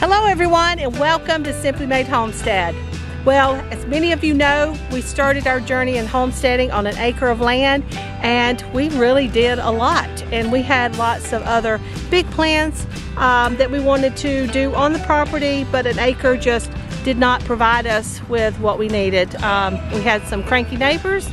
Hello everyone, and welcome to Simply Made Homestead. Well, as many of you know, we started our journey in homesteading on an acre of land, and we really did a lot. And we had lots of other big plans that we wanted to do on the property, but an acre just did not provide us with what we needed. We had some cranky neighbors,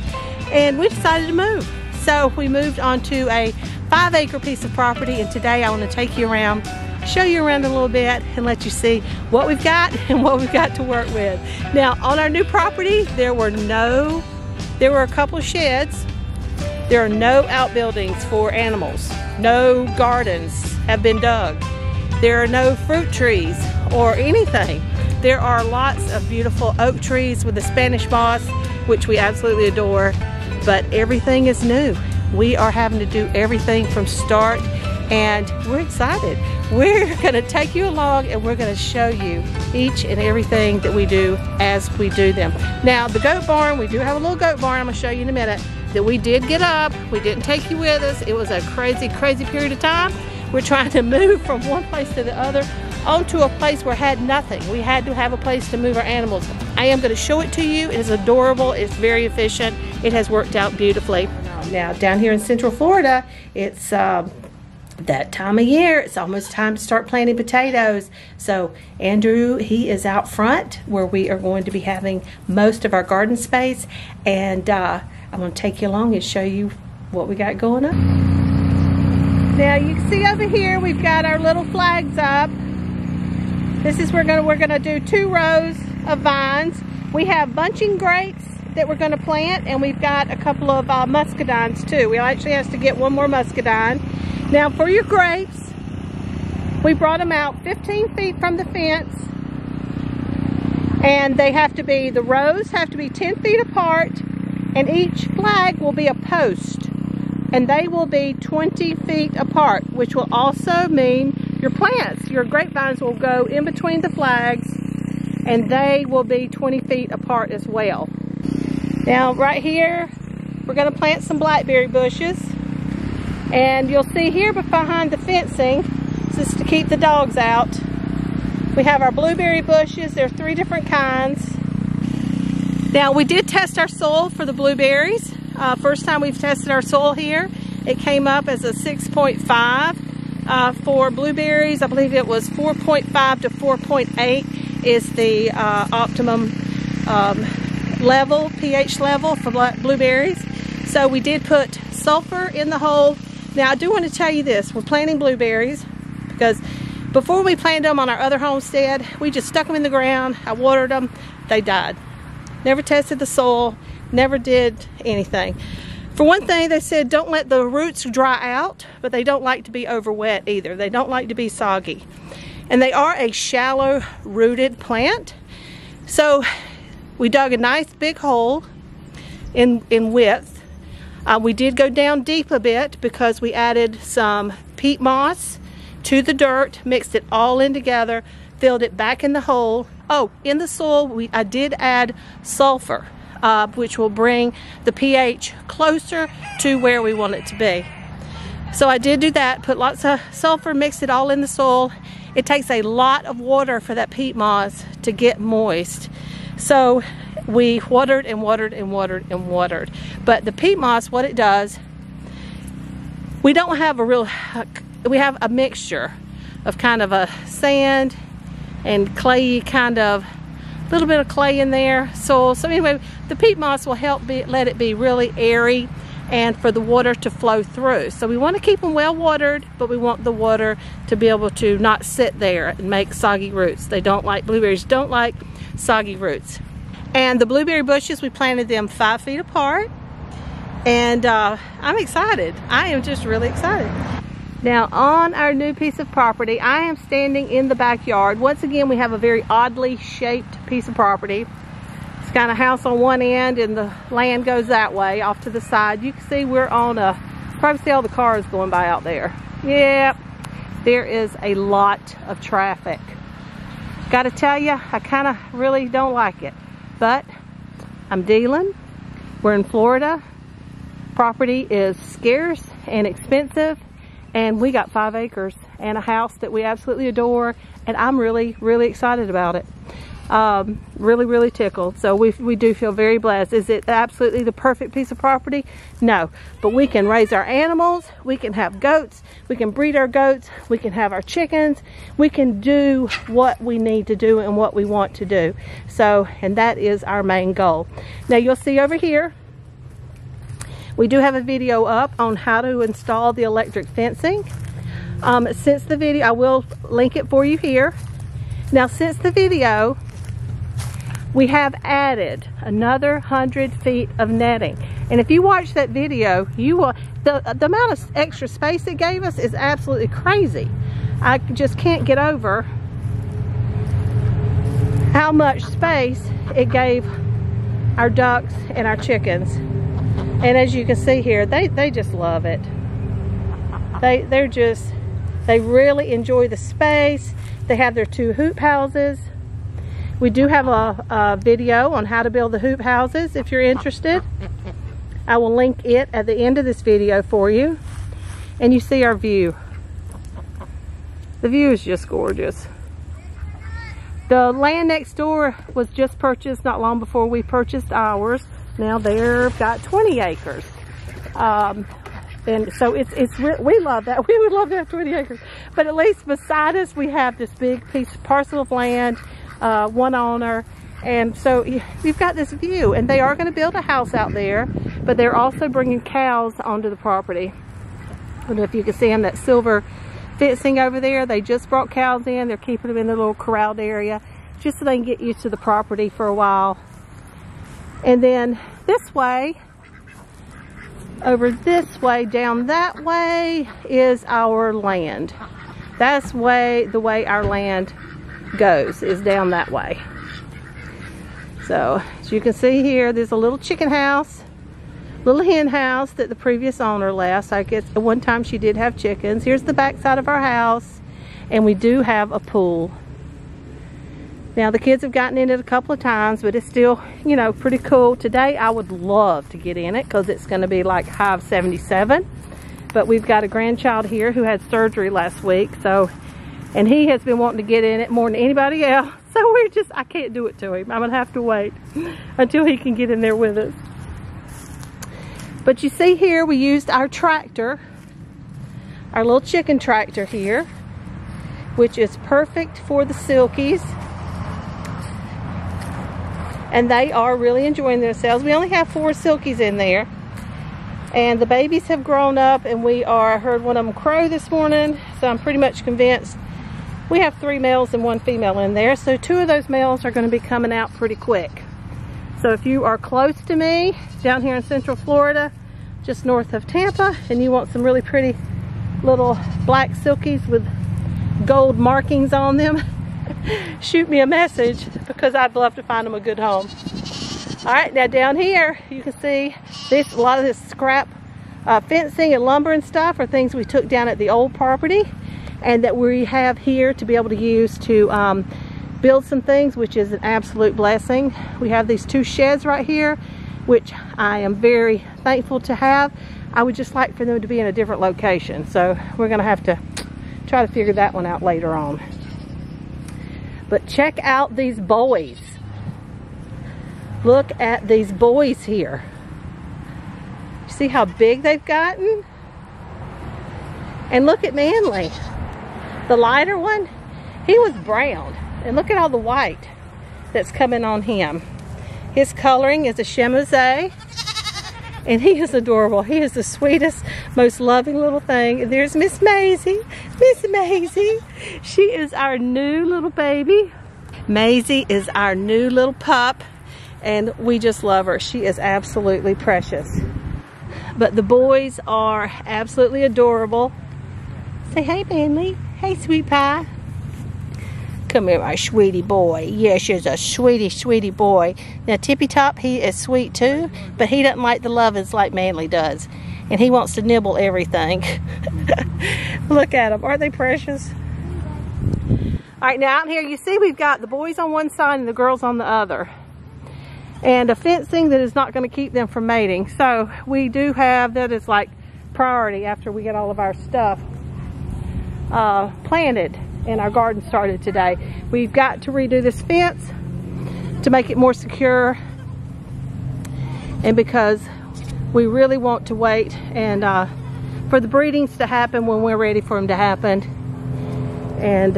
and we decided to move. So we moved onto a 5-acre piece of property, and today I want to take you around, show you around a little bit, and let you see what we've got and what we've got to work with. Now, on our new property, there were a couple of sheds. There are no outbuildings for animals. No gardens have been dug. There are no fruit trees or anything. There are lots of beautiful oak trees with the Spanish moss, which we absolutely adore, but everything is new. We are having to do everything from start, and we're excited. We're gonna take you along, and we're gonna show you each and everything that we do as we do them. Now, the goat barn, we do have a little goat barn I'm gonna show you in a minute, that we did get up. We didn't take you with us. It was a crazy, crazy period of time. We're trying to move from one place to the other onto a place where had nothing. We had to have a place to move our animals. I am gonna show it to you. It is adorable, it's very efficient. It has worked out beautifully. Now, down here in Central Florida, it's that time of year. It's almost time to start planting potatoes. So Andrew, he is out front where we are going to be having most of our garden space, and I'm going to take you along and show you what we got going on. Now you can see over here we've got our little flags up. This is we're gonna do 2 rows of vines. We have bunching grapes that we're going to plant, and we've got a couple of muscadines too. We actually have to get one more muscadine. Now, for your grapes, we brought them out 15 feet from the fence, and they have to be, the rows have to be 10 feet apart, and each flag will be a post, and they will be 20 feet apart, which will also mean your plants, your grapevines will go in between the flags, and they will be 20 feet apart as well. Now, right here, we're going to plant some blackberry bushes. And you'll see here behind the fencing, just to keep the dogs out, we have our blueberry bushes. There are 3 different kinds. Now, we did test our soil for the blueberries. First time we've tested our soil here, it came up as a 6.5. For blueberries, I believe it was 4.5 to 4.8 is the optimum level, pH level for blueberries. So we did put sulfur in the hole. Now, I do want to tell you this, we're planting blueberries because before we planted them on our other homestead, we just stuck them in the ground, I watered them, they died. Never tested the soil, never did anything. For one thing, they said don't let the roots dry out, but they don't like to be over wet either. They don't like to be soggy. And they are a shallow rooted plant. So we dug a nice big hole in width. We did go down deep a bit because we added some peat moss to the dirt, mixed it all in together, filled it back in the hole. Oh, in the soil, I did add sulfur, which will bring the pH closer to where we want it to be. So I did do that, put lots of sulfur, mixed it all in the soil. It takes a lot of water for that peat moss to get moist. So we watered and watered and watered and watered. But the peat moss, what it does, we don't have we have a mixture of kind of a sand and clay, kind of a little bit of clay in there, soil. So anyway, the peat moss will help let it be really airy and for the water to flow through. So we want to keep them well watered, but we want the water to be able to not sit there and make soggy roots. Blueberries don't like soggy roots. And the blueberry bushes, we planted them 5 feet apart, and I'm excited. I am just really excited. Now, on our new piece of property, I am standing in the backyard. Once again, we have a very oddly shaped piece of property. It's got a house on one end, and the land goes that way off to the side. You can see we're on probably see all the cars going by out there. Yeah, there is a lot of traffic. Gotta tell you, I kind of really don't like it. But I'm dealing. We're in Florida. Property is scarce and expensive, And we got 5 acres and a house that we absolutely adore, and I'm really, really excited about it. Really, really tickled. So we do feel very blessed. Is it absolutely the perfect piece of property? No, but we can raise our animals, we can have goats, we can breed our goats, we can have our chickens, we can do what we need to do and what we want to do. So, and that is our main goal. Now you'll see over here, we do have a video up on how to install the electric fencing. Since the video, I will link it for you here. Now since the video, we have added another 100 feet of netting. And if you watch that video, you will, the amount of extra space it gave us is absolutely crazy. I just can't get over how much space it gave our ducks and our chickens. And as you can see here, they just love it. They really enjoy the space. They have their 2 hoop houses. We do have a video on how to build the hoop houses if you're interested. I will link it at the end of this video for you. And you see our view. The view is just gorgeous. The land next door was just purchased not long before we purchased ours. Now they've got 20 acres. And so we love that. We would love to have 20 acres. But at least beside us, we have this big parcel of land, one owner. And so we've got this view. And they are going to build a house out there, but they're also bringing cows onto the property. I don't know if you can see them, that silver fencing over there. They just brought cows in. They're keeping them in the little corralled area just so they can get used to the property for a while. And then this way, over this way, down that way is our land. That's the way our land goes, is down that way. So as you can see here, there's a little chicken house, little hen house that the previous owner left. I guess at one time she did have chickens. Here's the back side of our house, and we do have a pool. Now the kids have gotten in it a couple of times, but it's still, you know, pretty cool. Today I would love to get in it because it's going to be like high of 77. But we've got a grandchild here who had surgery last week, so, and he has been wanting to get in it more than anybody else. So I can't do it to him. I'm going to have to wait until he can get in there with us. But you see here, we used our tractor, our little chicken tractor here, which is perfect for the silkies. And they are really enjoying themselves. We only have 4 silkies in there. And the babies have grown up, and I heard one of them crow this morning, so I'm pretty much convinced. We have 3 males and 1 female in there, so 2 of those males are going to be coming out pretty quick. So if you are close to me, down here in Central Florida, just north of Tampa, and you want some really pretty little black silkies with gold markings on them, shoot me a message, because I'd love to find them a good home. All right, now down here you can see a lot of this scrap fencing and lumber and stuff are things we took down at the old property, and that we have here to be able to use to build some things, which is an absolute blessing. We have these 2 sheds right here, which I am very thankful to have. I would just like for them to be in a different location, so we're going to have to try to figure that one out later on. But check out these boys. Look at these boys here. See how big they've gotten? And look at Manly. The lighter one, he was brown. And look at all the white that's coming on him. His coloring is a Chemizé. And he is adorable. He is the sweetest, most loving little thing. And there's Miss Maisie. Miss Maisie. She is our new little baby. Maisie is our new little pup. And we just love her. She is absolutely precious. But the boys are absolutely adorable. Say, hey, Manly. Hey, sweet pie. Come here, my sweetie boy. Yes, you're a sweetie, sweetie boy. Now, Tippy Top, he is sweet too, but he doesn't like the lovin's like Manly does. And he wants to nibble everything. Look at them. Aren't they precious? All right, now out here, you see we've got the boys on one side and the girls on the other. And a fencing that is not going to keep them from mating. So we do have, that is like priority after we get all of our stuff planted and our garden started today. We've got to redo this fence to make it more secure, and because we really want to wait and for the breedings to happen when we're ready for them to happen, and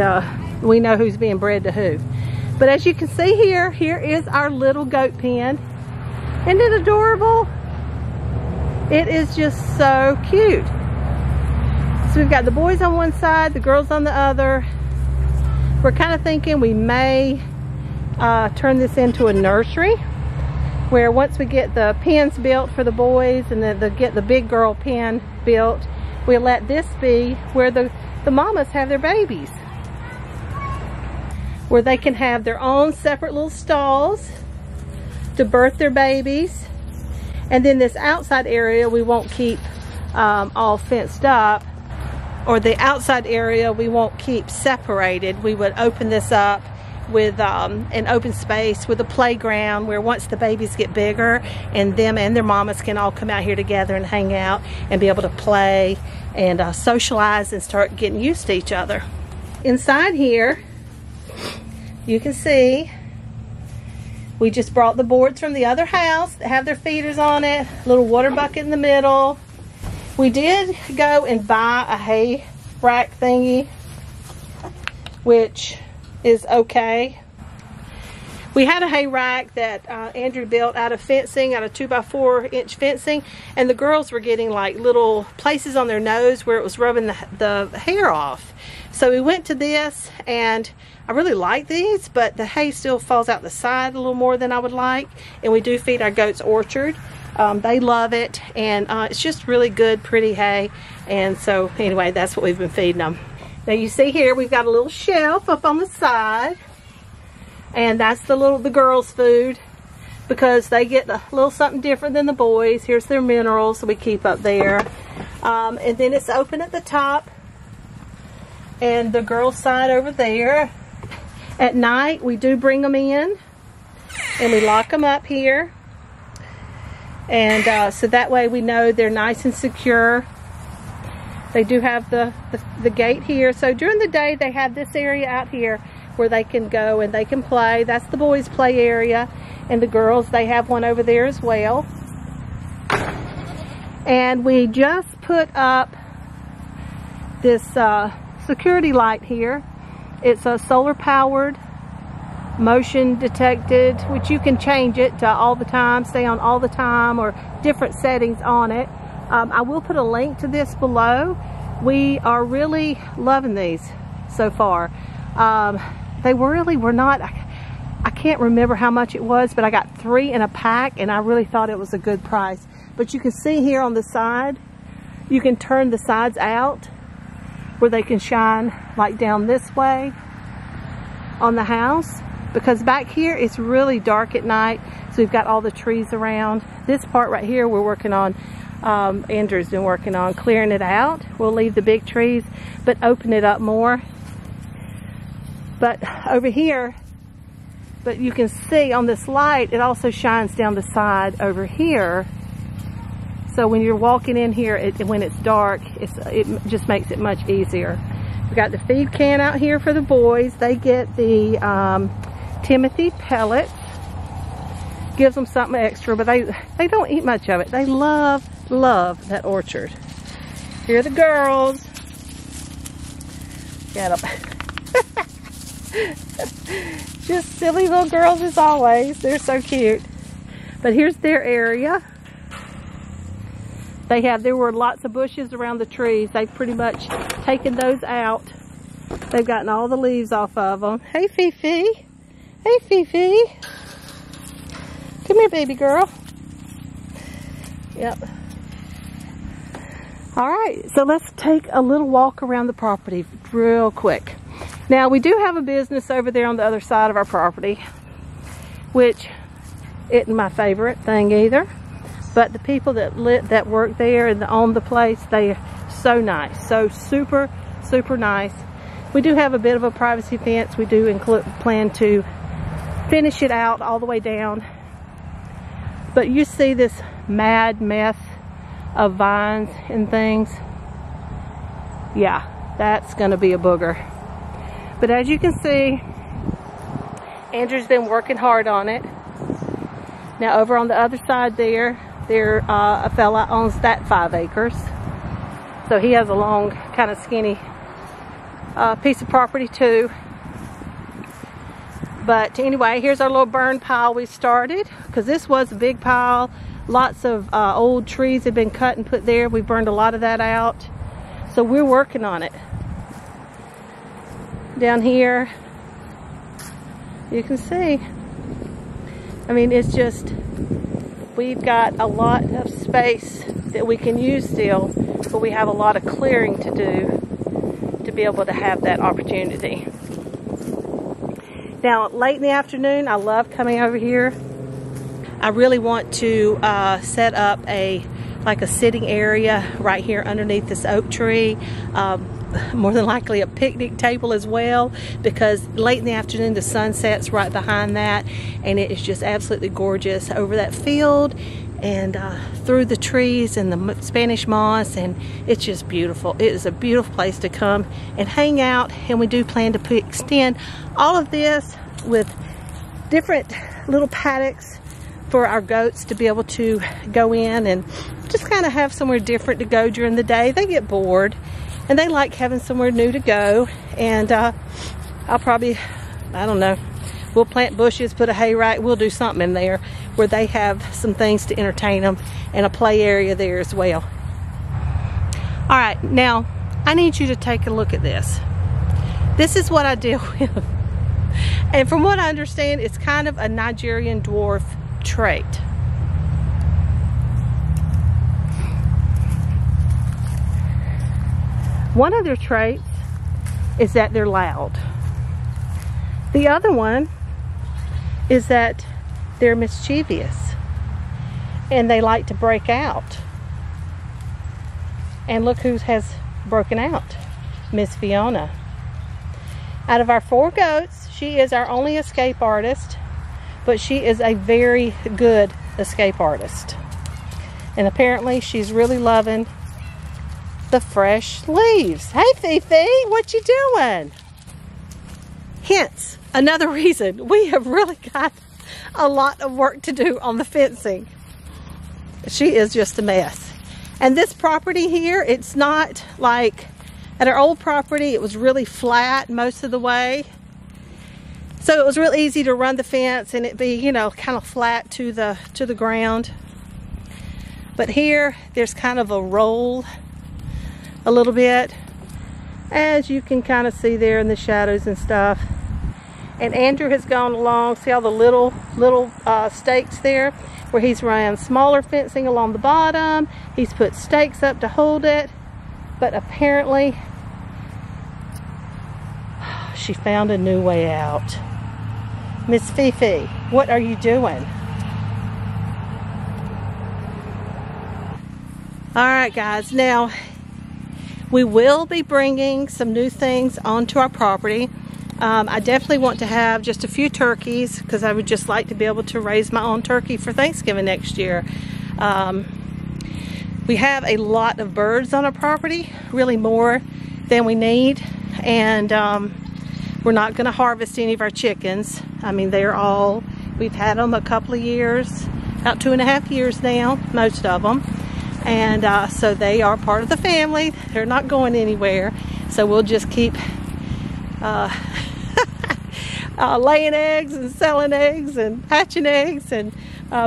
we know who's being bred to who. But as you can see here, here is our little goat pen. Isn't it adorable? It is just so cute. So we've got the boys on one side, the girls on the other. We're kind of thinking we may turn this into a nursery, where once we get the pens built for the boys and then get the big girl pen built, we'll let this be where the mamas have their babies, where they can have their own separate little stalls to birth their babies. And then this outside area we won't keep all fenced up, or the outside area we won't keep separated. We would open this up with an open space with a playground, where once the babies get bigger and them and their mamas can all come out here together and hang out and be able to play and socialize and start getting used to each other. Inside here you can see we just brought the boards from the other house that have their feeders on it, little water bucket in the middle. We did go and buy a hay rack thingy, which is okay. We had a hay rack that Andrew built out of fencing, out of 2x4 inch fencing, and the girls were getting like little places on their nose where it was rubbing the hair off. So we went to this, and I really like these, but the hay still falls out the side a little more than I would like. And we do feed our goats orchard. They love it, and it's just really good, pretty hay. And so anyway, that's what we've been feeding them. Now you see here we've got a little shelf up on the side, and that's the girls' food, because they get a little something different than the boys. Here's their minerals that we keep up there, and then it's open at the top, and the girls' side over there. At night we do bring them in and we lock them up here, and so that way we know they're nice and secure. They do have the gate here, so during the day they have this area out here where they can go and they can play. That's the boys' play area, and the girls, they have one over there as well. And we just put up this security light here. It's a solar powered, motion detected, which you can change it to all the time, stay on all the time, or different settings on it. I will put a link to this below. We are really loving these so far. They really were not, I can't remember how much it was, but I got 3 in a pack, and I really thought it was a good price. But you can see here on the side, you can turn the sides out where they can shine like down this way on the house, because back here it's really dark at night, so we've got all the trees around. This part right here we're working on, Andrew's been working on clearing it out. We'll leave the big trees but open it up more. But over here, but you can see on this light, it also shines down the side over here. So when you're walking in here, when it's dark, it just makes it much easier. We got the feed can out here for the boys. They get the Timothy pellets. Gives them something extra, but they don't eat much of it. They love that orchard. Here are the girls. Get them. Just silly little girls as always. They're so cute. But here's their area. There were lots of bushes around the trees. They've pretty much taken those out. They've gotten all the leaves off of them. Hey, Fifi. Hey, Fifi. Come here, baby girl. Yep. All right, so let's take a little walk around the property real quick. Now, we do have a business over there on the other side of our property, which isn't my favorite thing either. But the people that work there and that own the place, they are so nice, so super nice. We do have a bit of a privacy fence. We do plan to finish it out all the way down. But you see this mad mess of vines and things. Yeah, That's gonna be a booger. But as you can see, Andrew's been working hard on it. Now over on the other side there, a fella owns that 5 acres. So he has a long, kind of skinny piece of property too. But anyway, here's our little burn pile we started, because this was a big pile. Lots of old trees had been cut and put there. We burned a lot of that out. So we're working on it. Down here, you can see. I mean, it's just, we've got a lot of space that we can use still, but we have a lot of clearing to do to be able to have that opportunity. Now, late in the afternoon, I love coming over here. I really want to set up like a sitting area right here underneath this oak tree. More than likely a picnic table as well, because late in the afternoon the sun sets right behind that, and it is just absolutely gorgeous over that field and through the trees and the Spanish moss, and it's just beautiful. It is a beautiful place to come and hang out, and we do plan to extend all of this with different little paddocks for our goats to be able to go in and just kind of have somewhere different to go during the day. They get bored and they like having somewhere new to go, and I'll probably, I don't know, we'll plant bushes, put a hay rack, we'll do something in there where they have some things to entertain them and a play area there as well. All right, now I need you to take a look at this. This is what I deal with. And from what I understand, it's kind of a Nigerian dwarf trait. One of their traits is that they're loud. The other one is that they're mischievous and they like to break out. And look who has broken out, Miss Fiona. Out of our 4 goats, she is our only escape artist, but she is a very good escape artist. And apparently she's really loving the fresh leaves. Hey Fifi, what you doing? Hence, another reason we have really got a lot of work to do on the fencing. She is just a mess. And this property here, it's not like at our old property, it was really flat most of the way. So it was real easy to run the fence and it be, you know, kind of flat to the ground. But here, there's kind of a roll a little bit, as you can kind of see there in the shadows and stuff. And Andrew has gone along, see all the little stakes there, where he's run smaller fencing along the bottom. He's put stakes up to hold it, but apparently she found a new way out. Miss Fifi, what are you doing? All right, guys, now we will be bringing some new things onto our property. I definitely want to have just a few turkeys, because I would just like to be able to raise my own turkey for Thanksgiving next year. We have a lot of birds on our property, really more than we need, and we're not going to harvest any of our chickens. I mean, they're all, we've had them a couple of years, about 2.5 years now, most of them. And so they are part of the family. They're not going anywhere. So we'll just keep laying eggs and selling eggs and hatching eggs. And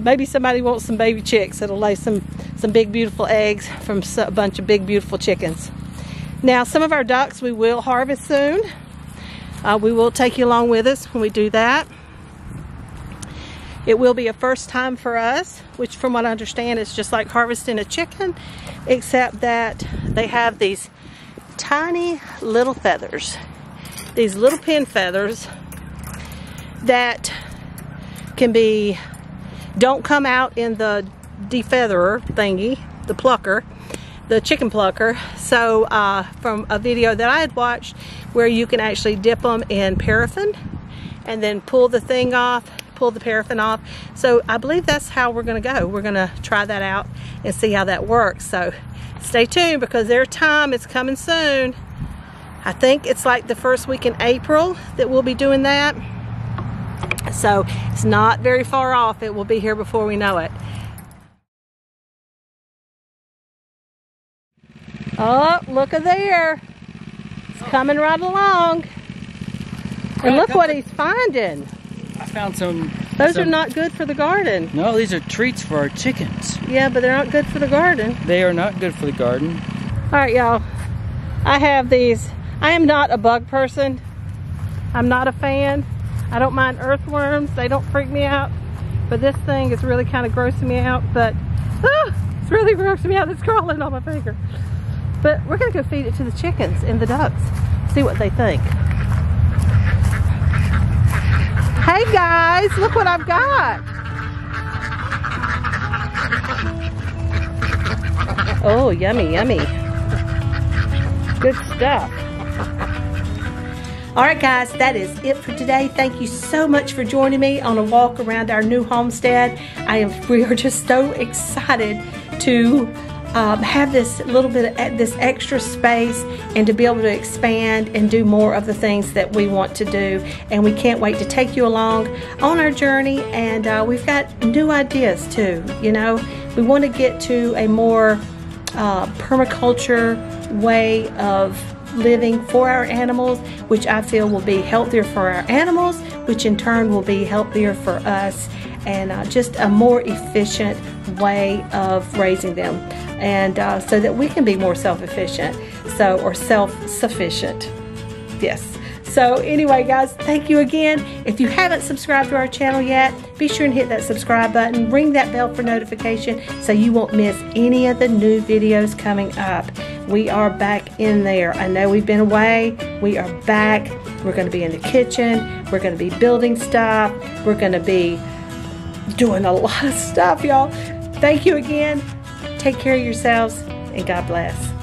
maybe somebody wants some baby chicks that'll lay some big beautiful eggs from a bunch of big beautiful chickens. Now, some of our ducks we will harvest soon. We will take you along with us when we do that. It will be a first time for us, which from what I understand is just like harvesting a chicken, except that they have these tiny little feathers, these little pin feathers that can be, don't come out in the defeatherer thingy, the plucker, the chicken plucker. So from a video that I had watched where you can actually dip them in paraffin and then pull the thing off, pull the paraffin off. So I believe that's how we're going to go. We're going to try that out and see how that works. So stay tuned, because their time is coming soon I think it's like the first week in April that we'll be doing that. So it's not very far off. It will be here before we know it. Oh, look at there. It's coming right along. And look what he's finding. I found some. Those are not good for the garden. No, these are treats for our chickens. Yeah, but they're not good for the garden. They are not good for the garden. All right, y'all. I have these. I am not a bug person. I'm not a fan. I don't mind earthworms. They don't freak me out. But this thing is really kind of grossing me out. But it's really grossing me out. It's crawling on my finger. But we're going to go feed it to the chickens and the ducks. See what they think. Hey guys, look what I've got. Oh, yummy, yummy. Good stuff. All right, guys, that is it for today. Thank you so much for joining me on a walk around our new homestead. We are just so excited to have this little bit of this extra space and to be able to expand and do more of the things that we want to do. And we can't wait to take you along on our journey. And we've got new ideas too. You know, we want to get to a more permaculture way of living for our animals, which I feel will be healthier for our animals, which in turn will be healthier for us, and just a more efficient way of raising them, and so that we can be more self-efficient, or self-sufficient. Yes. So anyway, guys, thank you again. If you haven't subscribed to our channel yet, be sure and hit that subscribe button, ring that bell for notification so you won't miss any of the new videos coming up. We are back in there. I know we've been away. We are back. We're going to be in the kitchen. We're going to be building stuff. We're going to be doing a lot of stuff, y'all. Thank you again. Take care of yourselves, and God bless.